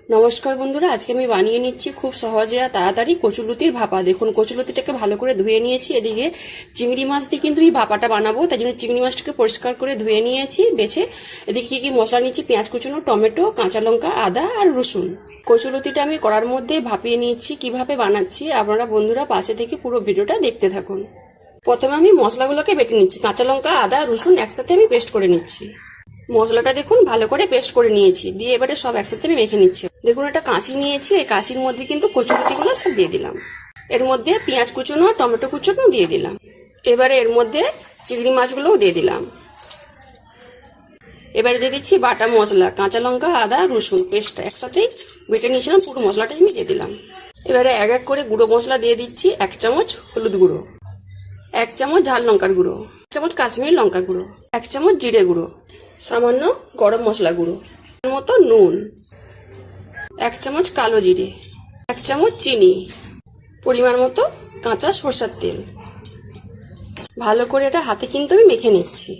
নমস্কার বন্ধুরা, আজকে আমি বানিয়ে নিচ্ছি খুব সহজে আর তাড়াতাড়ি কচুলতির ভাপা। দেখুন, কচুলতিটাকে ভালো করে ধুয়ে নিয়েছি। এদিকে চিংড়ি মাছ দিয়ে কিন্তু আমি ভাপাটা বানাবো, তাই জন্য চিংড়ি মাছটাকে পরিষ্কার করে ধুয়ে নিয়েছি বেছে। এদিকে কি কি মশলা নিচ্ছি: পেঁয়াজ কুচনো, টমেটো, কাঁচা লঙ্কা, আদা আর রসুন। কচুলতিটা আমি কড়ার মধ্যে ভাপিয়ে নিচ্ছি। কিভাবে বানাচ্ছি আপনারা বন্ধুরা পাশে থেকে পুরো ভিডিওটা দেখতে থাকুন। প্রথমে আমি মশলাগুলোকে বেটে নিচ্ছি। কাঁচা লঙ্কা, আদা, রসুন একসাথে আমি পেস্ট করে নিচ্ছি। মশলাটা দেখুন ভালো করে পেস্ট করে নিয়েছি, দিয়ে এবারে সব একসাথে আমি মেখে নিচ্ছি। দেখুন একটা কাঁচি নিয়েছি, এই কাঁচির মধ্যে কিন্তু কচুলতিগুলো সব দিয়ে দিলাম। এর মধ্যে পেঁয়াজ কুচনো, টমেটো কুচনো দিয়ে দিলাম। এবারে এর মধ্যে চিংড়ি মাছগুলোও দিয়ে দিলাম। এবারে দিয়ে দিচ্ছি বাটা মশলা, কাঁচা লঙ্কা, আদা, রসুন পেস্টটা একসাথেই বেটে নিয়েছিলাম, পুরো মশলাটাই আমি দিয়ে দিলাম। এবারে এক এক করে গুঁড়ো মশলা দিয়ে দিচ্ছি। 1 চামচ হলুদ গুঁড়ো, 1 চামচ ঝাল লঙ্কার গুঁড়ো, 1 চামচ কাশ্মীরি লঙ্কা গুঁড়ো, 1 চামচ জিরে গুঁড়ো, সামান্য গরম মশলা গুঁড়ো, মতো নুন, 1 চামচ কালো জিরে, 1 চামচ চিনি, পরিমাণ মতো কাঁচা সরষের তেল। ভালো করে এটা হাতে কিন্তু আমি মেখে নিচ্ছি।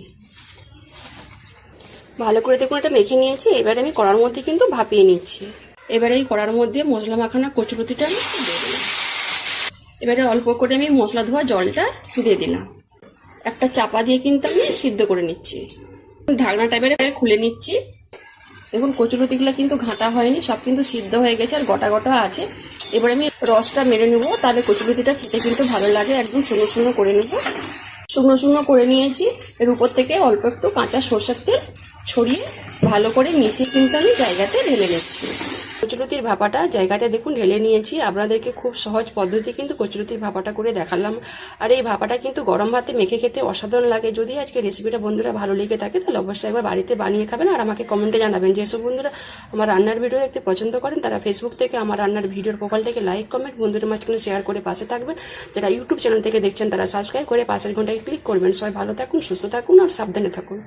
ভালো করে দেখুন এটা মেখে নিয়েছি। এবারে আমি কড়ার মধ্যে কিন্তু ভাপিয়ে নিচ্ছি। এবারে এই কড়ার মধ্যে মশলা মাখানো কচুলতিটা আমি দিয়ে দিলাম। এবারে অল্প করে আমি মশলা ধোয়া জলটা দিয়ে দিলাম। একটা চাপা দিয়ে কিন্তু আমি সিদ্ধ করে নিচ্ছি। ঢাকনাটা এবারে খুলে নিচ্ছি। দেখুন কচুলতিগুলো কিন্তু ঘাঁটা হয়নি, সব কিন্তু সিদ্ধ হয়ে গেছে আর গোটা গোটা আছে। এবারে আমি রসটা মেরে নেবো, তাহলে কচুলতিটা খেতে কিন্তু ভালো লাগে। একদম শুকনো শুকনো করে নেবো। শুকনো শুকনো করে নিয়েছি। এর উপর থেকে অল্প একটু কাঁচা সরষের তেল ছড়িয়ে ভালো করে মিশিয়ে কিন্তু আমি জায়গাতে ঢেলে নিচ্ছি। কচুলতির ভাপাটা জায়গাতে দেখুন ঢেলে নিয়েছি। আপনাদেরকে খুব সহজ পদ্ধতি কিন্তু কচুলতির ভাপাটা করে দেখালাম। আর এই ভাপাটা কিন্তু গরম ভাতে মেখে খেতে অসাধারণ লাগে। যদি আজকে রেসিপিটা বন্ধুরা ভালো লেগে থাকে তাহলে অবশ্যই একবার বাড়িতে বানিয়ে খাবেন আর আমাকে কমেন্টে জানাবেন। যেসব বন্ধুরা আমার রান্নার ভিডিও দেখতে পছন্দ করেন তারা ফেসবুক থেকে আমার রান্নার ভিডিওর প্রোফাইলটাকে লাইক, কমেন্ট, বন্ধুদের মাঝখানে শেয়ার করে পাশে থাকবেন। যারা ইউটিউব চ্যানেল থেকে দেখছেন তারা সাবস্ক্রাইব করে পাশের ঘন্টায় ক্লিক করবেন। সবাই ভালো থাকুন, সুস্থ থাকুন আর সাবধানে থাকুন।